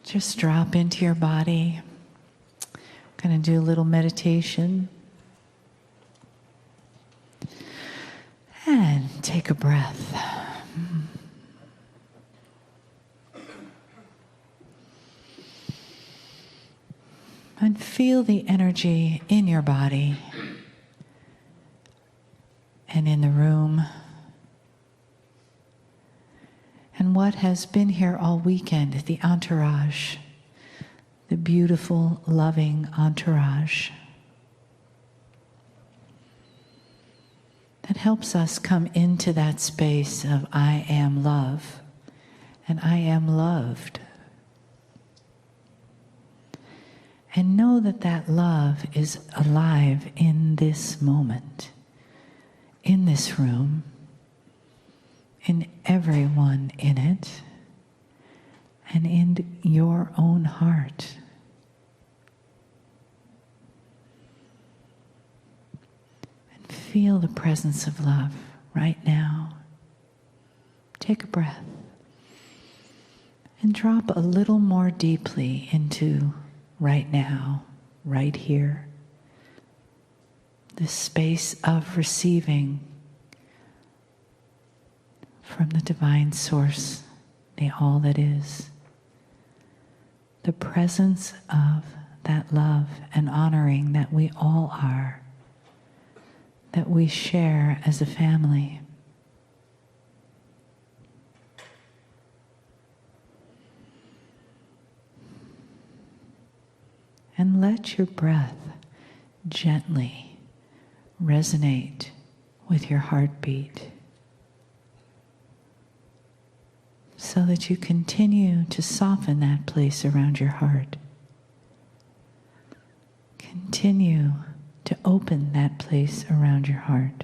Just drop into your body. Going to do a little meditation. And take a breath. And feel the energy in your body and in the room. And what has been here all weekend, the entourage, the beautiful, loving entourage that helps us come into that space of I am love and I am loved. And know that that love is alive in this moment, in this room, in everyone in it, and in your own heart. And feel the presence of love right now. Take a breath and drop a little more deeply into right now, right here, this space of receiving from the divine source, the all that is. The presence of that love and honoring that we all are, that we share as a family. And let your breath gently resonate with your heartbeat so that you continue to soften that place around your heart. Continue to open that place around your heart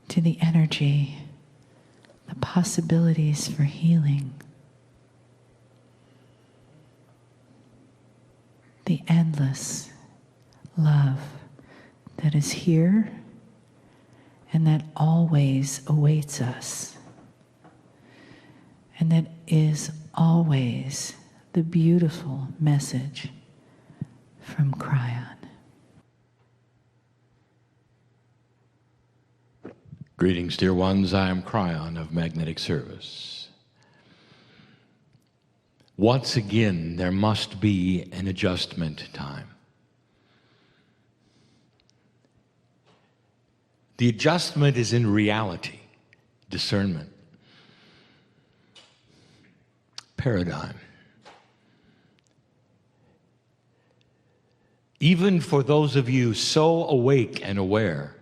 to the energy, the possibilities for healing, the endless love that is here and that always awaits us, and that is always the beautiful message from Kryon. Greetings, dear ones. I am Kryon of Magnetic Service. Once again, there must be an adjustment time. The adjustment is in reality, discernment, paradigm. Even for those of you so awake and aware,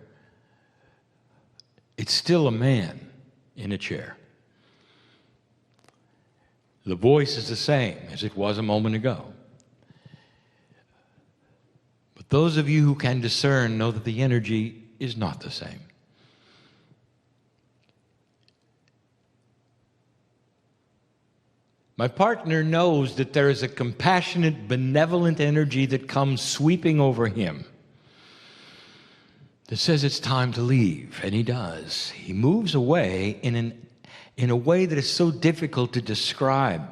it's still a man in a chair. The voice is the same as it was a moment ago. But those of you who can discern know that the energy is not the same. My partner knows that there is a compassionate, benevolent energy that comes sweeping over him that says it's time to leave, and he does. He moves away in a way that is so difficult to describe.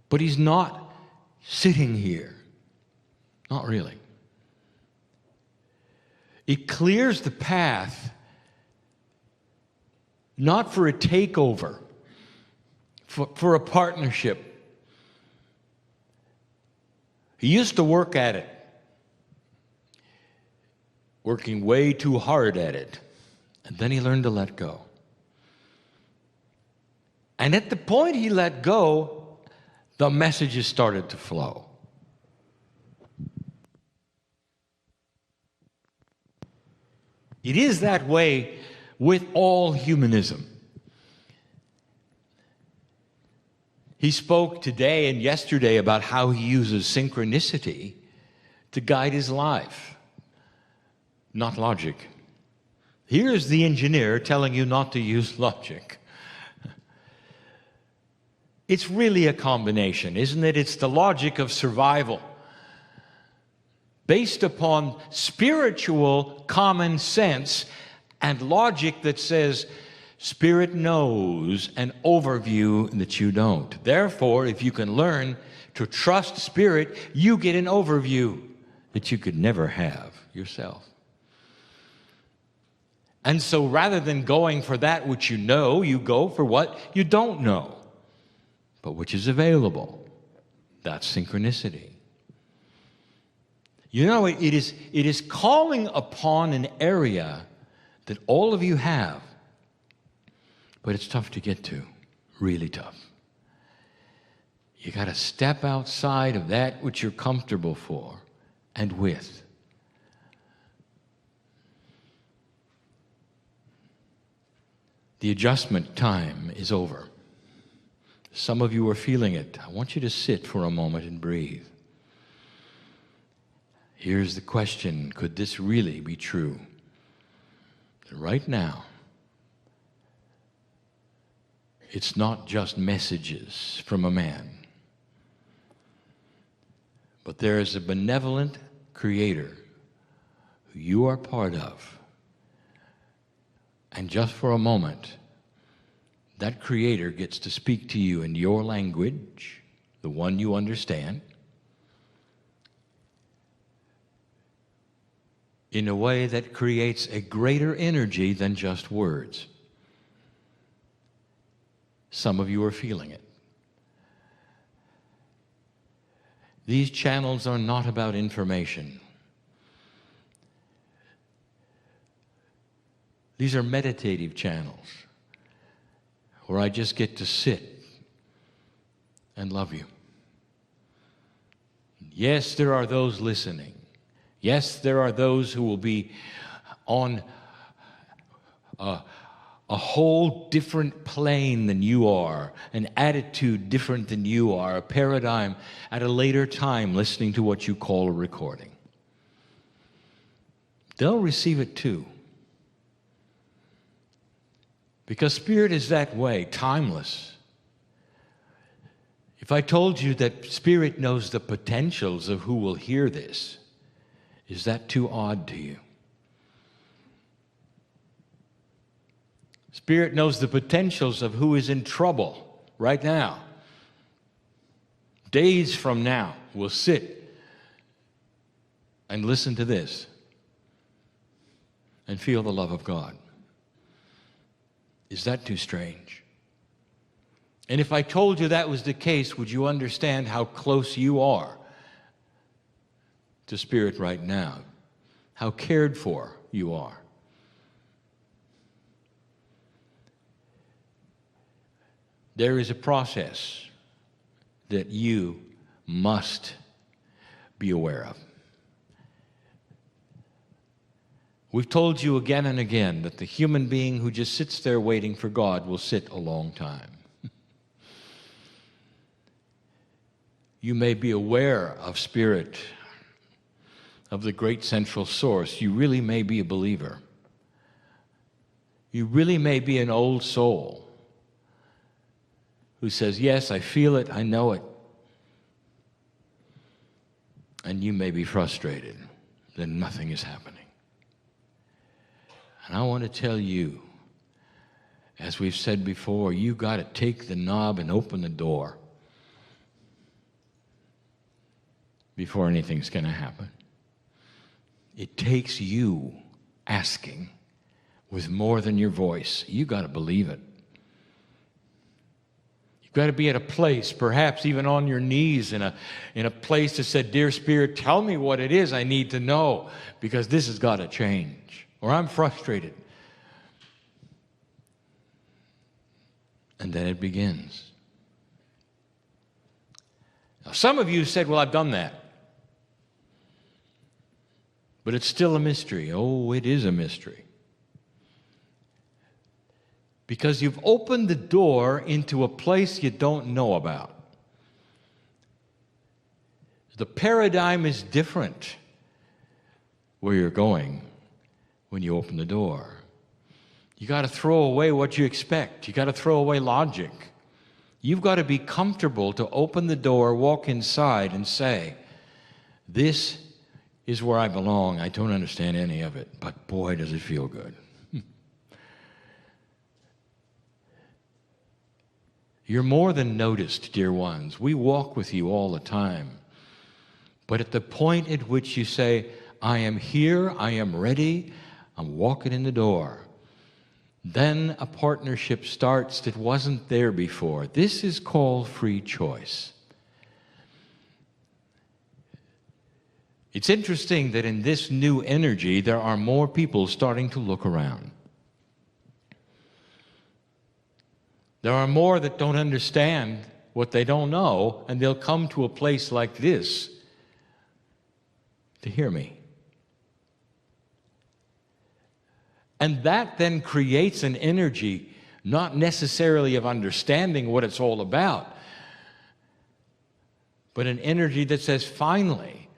But he's not sitting here. Not really. It clears the path, not for a takeover, for a partnership. He used to work at it, working way too hard at it, and then he learned to let go. And at the point he let go, the messages started to flow. It is that way with all humanism. He spoke today and yesterday about how he uses synchronicity to guide his life, not logic. Here's the engineer telling you not to use logic. It's really a combination, isn't it? It's the logic of survival, based upon spiritual common sense and logic that says Spirit knows an overview that you don't. Therefore, if you can learn to trust Spirit, you get an overview that you could never have yourself. And so rather than going for that which you know, you go for what you don't know, but which is available. That's synchronicity. You know, it is calling upon an area that all of you have, but it's tough to get to, really tough. You got to step outside of that which you're comfortable for and with. The adjustment time is over. Some of you are feeling it. I want you to sit for a moment and breathe. Here's the question, could this really be true? Right now, it's not just messages from a man, but there is a benevolent creator who you are part of. And just for a moment, that creator gets to speak to you in your language, the one you understand, in a way that creates a greater energy than just words. Some of you are feeling it. These channels are not about information. These are meditative channels where I just get to sit and love you. Yes, there are those listening. Yes, there are those who will be on a whole different plane than you are, an attitude different than you are, a paradigm at a later time listening to what you call a recording. They'll receive it too. Because Spirit is that way, timeless. If I told you that Spirit knows the potentials of who will hear this, is that too odd to you? Spirit knows the potentials of who is in trouble right now. Days from now, will sit and listen to this and feel the love of God. Is that too strange? And if I told you that was the case, would you understand how close you are to Spirit right now? How cared for you are? There is a process that you must be aware of. We've told you again and again that the human being who just sits there waiting for God will sit a long time. You may be aware of Spirit, of the great central source. You really may be a believer. You really may be an old soul who says, yes, I feel it, I know it. And you may be frustrated that nothing is happening. And I want to tell you, as we've said before, you got to take the knob and open the door before anything's going to happen. It takes you asking with more than your voice. You got to believe it. You've got to be at a place, perhaps even on your knees in a place that said, Dear Spirit, tell me what it is I need to know, because this has got to change, or I'm frustrated. And then it begins. Now, some of you said, well, I've done that. But it's still a mystery. Oh, it is a mystery. Because you've opened the door into a place you don't know about. The paradigm is different where you're going when you open the door. You got to throw away what you expect. You got to throw away logic. You've got to be comfortable to open the door, walk inside, and say, this is where I belong. I don't understand any of it, but boy, does it feel good. You're more than noticed, dear ones. We walk with you all the time. But at the point at which you say, I am here, I am ready, I'm walking in the door, then a partnership starts that wasn't there before. This is called free choice. It's interesting that in this new energy, there are more people starting to look around. There are more that don't understand what they don't know, and they'll come to a place like this to hear me. And that then creates an energy, not necessarily of understanding what it's all about, but an energy that says, finally,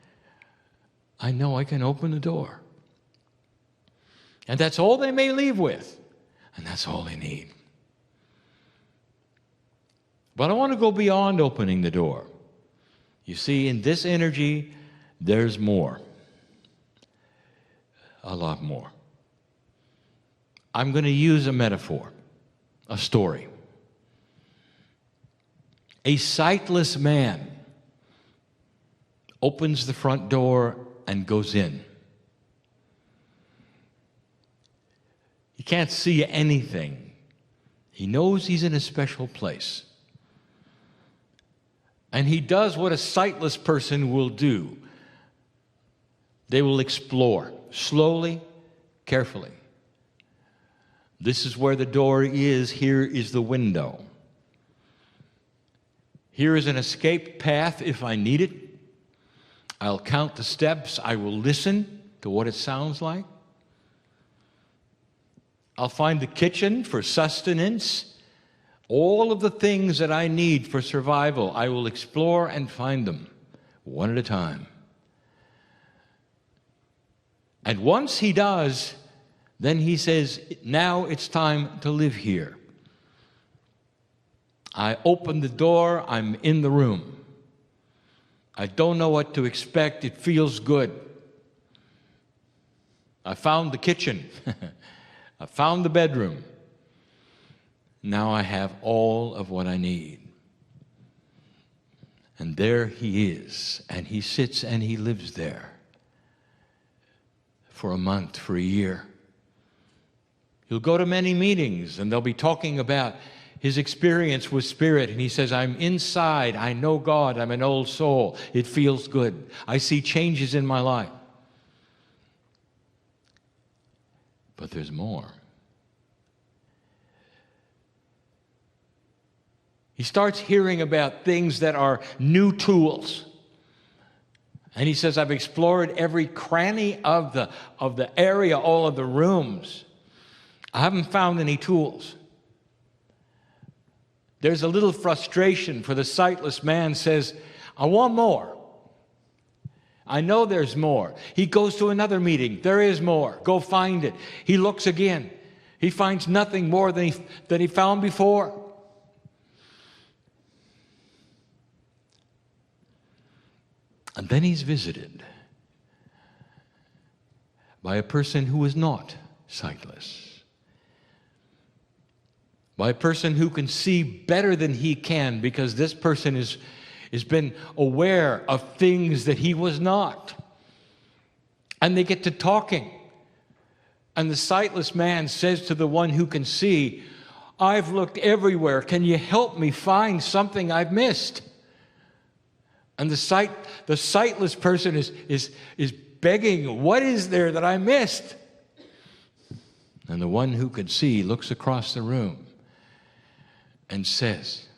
I know I can open the door. And that's all they may leave with, and that's all they need. But I want to go beyond opening the door. You see, in this energy, there's more. A lot more. I'm going to use a metaphor, a story. A sightless man opens the front door and goes in. He can't see anything. He knows he's in a special place. And he does what a sightless person will do. They will explore, slowly, carefully. This is where the door is. Here is the window. Here is an escape path if I need it. I'll count the steps. I will listen to what it sounds like. I'll find the kitchen for sustenance. All of the things that I need for survival, I will explore and find them, one at a time. And once he does, then he says, now it's time to live here. I open the door, I'm in the room. I don't know what to expect, it feels good. I found the kitchen. I found the bedroom. Now I have all of what I need. And there he is, and he sits and he lives there for a month, for a year. He'll go to many meetings, and they'll be talking about his experience with Spirit, and he says, I'm inside, I know God, I'm an old soul, it feels good. I see changes in my life. But there's more. He starts hearing about things that are new tools. And he says, I've explored every cranny of the area, all of the rooms. I haven't found any tools. There's a little frustration, for the sightless man says, I want more. I know there's more. He goes to another meeting. There is more. Go find it. He looks again. He finds nothing more than he found before. And then he's visited by a person who is not sightless, by a person who can see better than he can, because this person has been aware of things that he was not. And they get to talking. And the sightless man says to the one who can see, I've looked everywhere. Can you help me find something I've missed? And the sightless person is begging, what is there that I missed? And the one who could see looks across the room and says,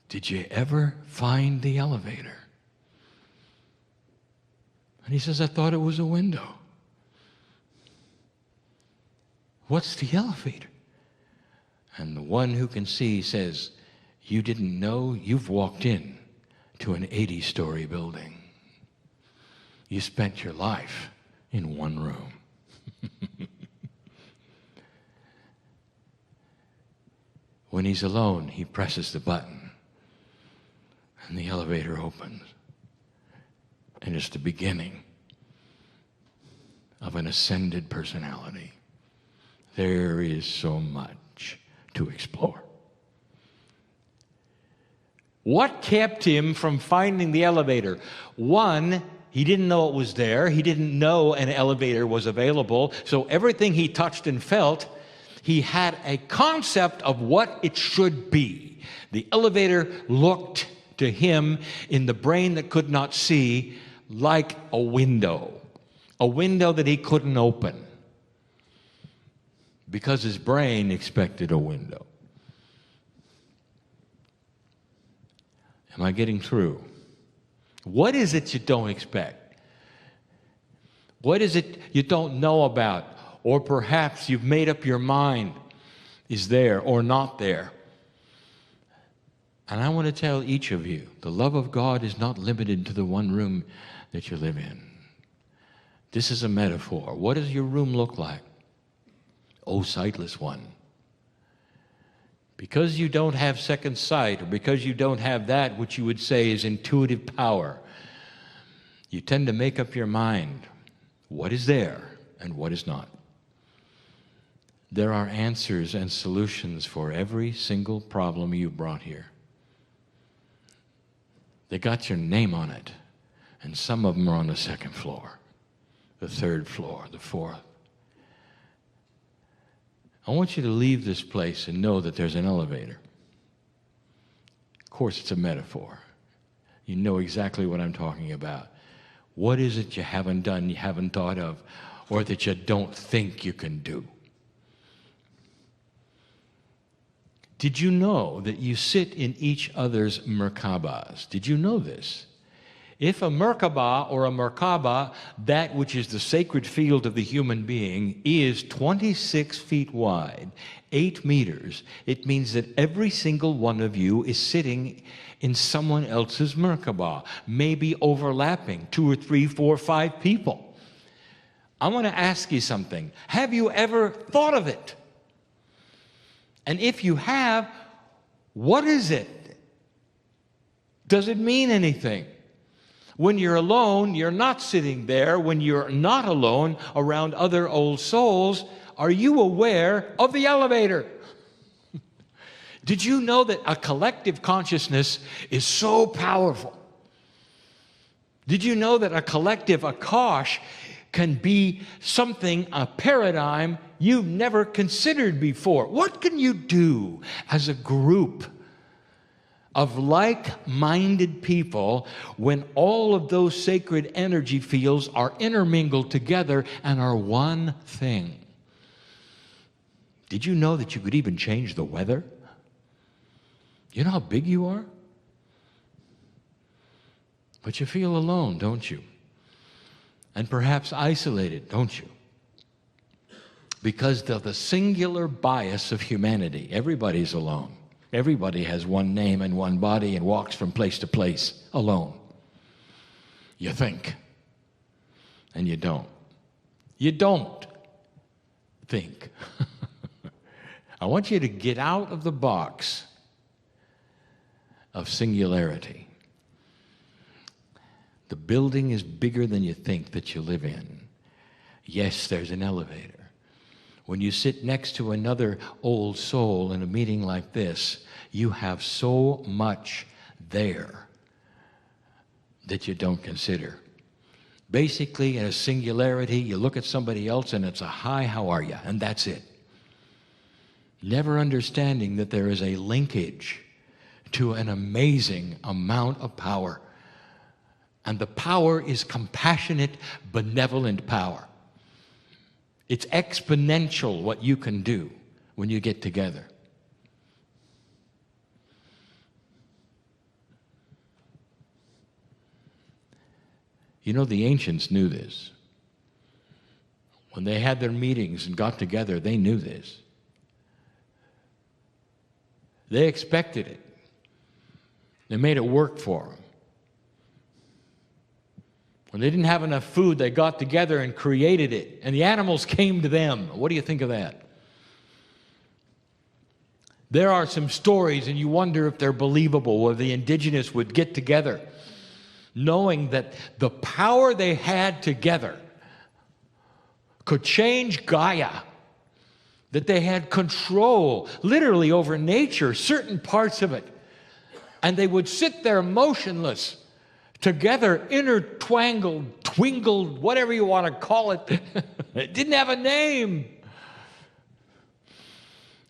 did you ever find the elevator? And he says, I thought it was a window. What's the elevator? And the one who can see says, you didn't know, you've walked in to an 80-story building. You spent your life in one room. When he's alone, he presses the button, and the elevator opens. And it's the beginning of an ascended personality. There is so much to explore. What kept him from finding the elevator? One, he didn't know it was there. He didn't know an elevator was available. So everything he touched and felt, he had a concept of what it should be. The elevator looked to him in the brain that could not see like a window that he couldn't open because his brain expected a window. Am I getting through? What is it you don't expect? What is it you don't know about? Or perhaps you've made up your mind is there or not there. And I want to tell each of you, the love of God is not limited to the one room that you live in. This is a metaphor. What does your room look like? Oh, sightless one. Because you don't have second sight, or because you don't have that which you would say is intuitive power, you tend to make up your mind what is there and what is not. There are answers and solutions for every single problem you brought here. They got your name on it, and some of them are on the second floor, the third floor, the fourth. I want you to leave this place and know that there's an elevator. Of course, it's a metaphor. You know exactly what I'm talking about. What is it you haven't done, you haven't thought of, or that you don't think you can do? Did you know that you sit in each other's merkabahs? Did you know this? If a merkabah or a merkabah, that which is the sacred field of the human being, is 26 feet wide, 8 meters, it means that every single one of you is sitting in someone else's merkabah, maybe overlapping 2 or 3, 4, 5 people. I want to ask you something. Have you ever thought of it? And if you have, what is it? Does it mean anything? When you're alone, you're not sitting there. When you're not alone around other old souls, are you aware of the elevator? Did you know that a collective consciousness is so powerful? Did you know that a collective akash can be something, a paradigm you've never considered before? What can you do as a group of like-minded people when all of those sacred energy fields are intermingled together and are one thing? Did you know that you could even change the weather? You know how big you are? But you feel alone, don't you? And perhaps isolated, don't you? Because of the singular bias of humanity. Everybody's alone. Everybody has one name and one body and walks from place to place alone. You think, and you don't. You don't think. I want you to get out of the box of singularity. The building is bigger than you think that you live in. Yes, there's an elevator. When you sit next to another old soul in a meeting like this, you have so much there that you don't consider. Basically, in a singularity, you look at somebody else and it's a hi, how are you? And that's it. Never understanding that there is a linkage to an amazing amount of power. And the power is compassionate, benevolent power. It's exponential what you can do when you get together. You know, the ancients knew this. When they had their meetings and got together, they knew this. They expected it. They made it work for them. When they didn't have enough food, they got together and created it. And the animals came to them. What do you think of that? There are some stories, and you wonder if they're believable, where the indigenous would get together, knowing that the power they had together could change Gaia, that they had control, literally, over nature, certain parts of it. And they would sit there motionless, together, intertwangled, twingled, whatever you want to call it. It didn't have a name.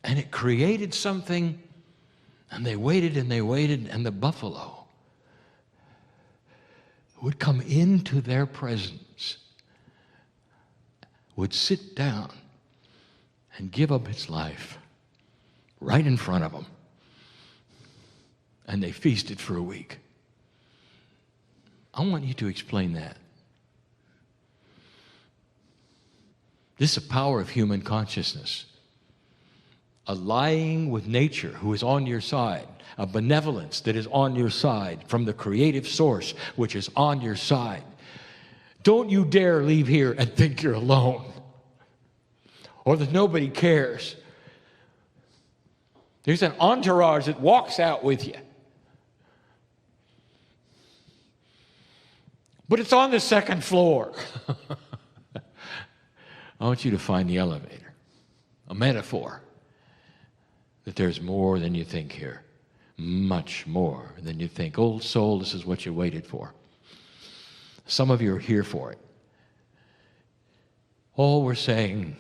And it created something, and they waited, and the buffalo would come into their presence, would sit down and give up its life right in front of them. And they feasted for a week. I want you to explain that. This is the power of human consciousness. Allying with nature who is on your side, a benevolence that is on your side from the creative source which is on your side. Don't you dare leave here and think you're alone or that nobody cares. There's an entourage that walks out with you. But it's on the second floor. I want you to find the elevator, a metaphor that there's more than you think here, much more than you think. Old soul, this is what you waited for. Some of you are here for it. All we're saying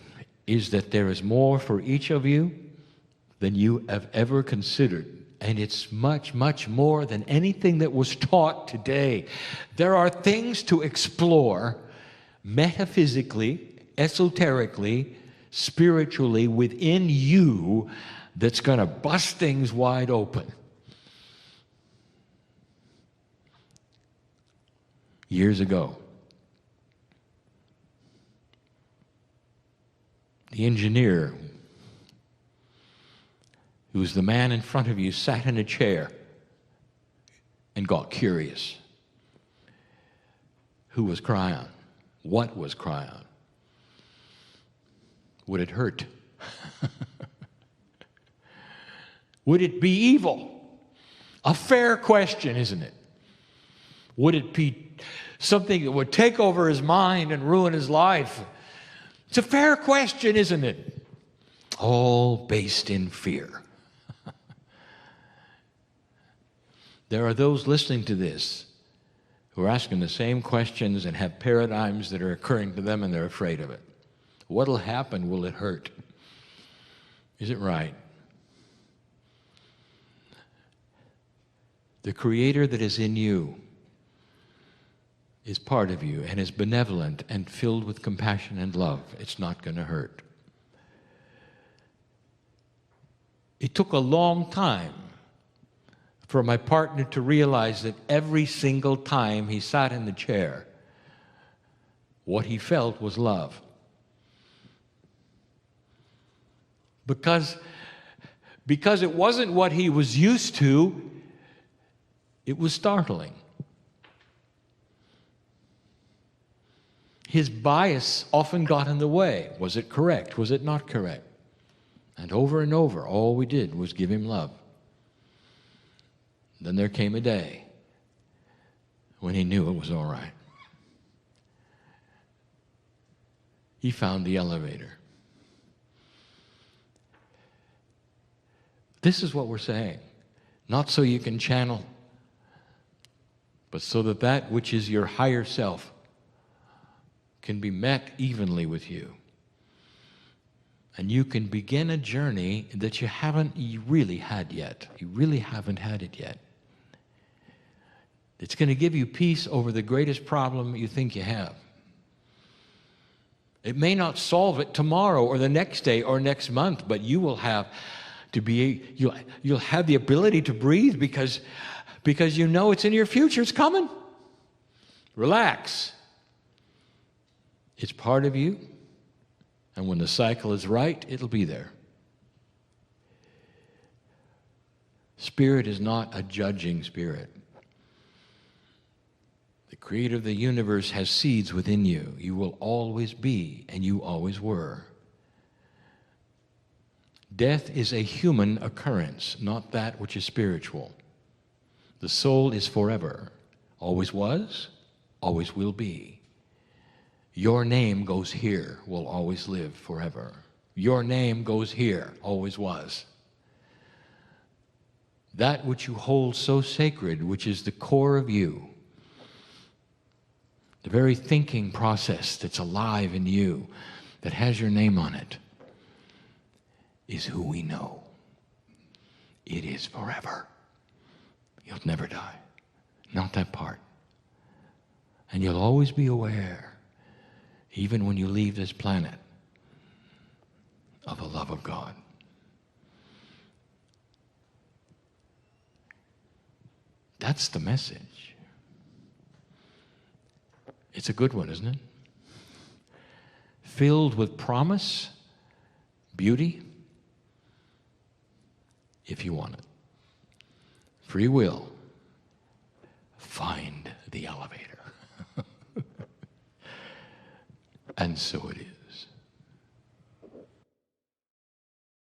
is that there is more for each of you than you have ever considered. And it's much, much more than anything that was taught today. There are things to explore metaphysically, esoterically, spiritually within you that's going to bust things wide open. Years ago, the engineer who was the man in front of you sat in a chair and got curious. Who was Kryon? What was Kryon? Would it hurt? Would it be evil? A fair question, isn't it? Would it be something that would take over his mind and ruin his life? It's a fair question, isn't it? All based in fear. There are those listening to this who are asking the same questions and have paradigms that are occurring to them, and they're afraid of it. What'll happen? Will it hurt? Is it right? The Creator that is in you is part of you and is benevolent and filled with compassion and love. It's not going to hurt. It took a long time for my partner to realize that every single time he sat in the chair, what he felt was love. Because it wasn't what he was used to, it was startling. His bias often got in the way. Was it correct? Was it not correct? And over, all we did was give him love. Then there came a day when he knew it was all right. He found the elevator. This is what we're saying. Not so you can channel, but so that that which is your higher self can be met evenly with you. And you can begin a journey that you really had yet. You really haven't had it yet. It's going to give you peace over the greatest problem you think you have. It may not solve it tomorrow or the next day or next month, but you will have you'll have the ability to breathe because you know it's in your future. It's coming. Relax. It's part of you, and when the cycle is right, it'll be there. Spirit is not a judging spirit. The Creator of the universe has seeds within you. You will always be, and you always were. Death is a human occurrence, not that which is spiritual. The soul is forever, always was, always will be. Your name goes here, will always live forever. Your name goes here, always was. that which you hold so sacred, which is the core of you, the very thinking process that's alive in you, that has your name on it, is who we know. It is forever. You'll never die. Not that part. And you'll always be aware, even when you leave this planet, of the love of God. That's the message. It's a good one, isn't it? Filled with promise, beauty, if you want it. Free will, find the elevator. And so it is.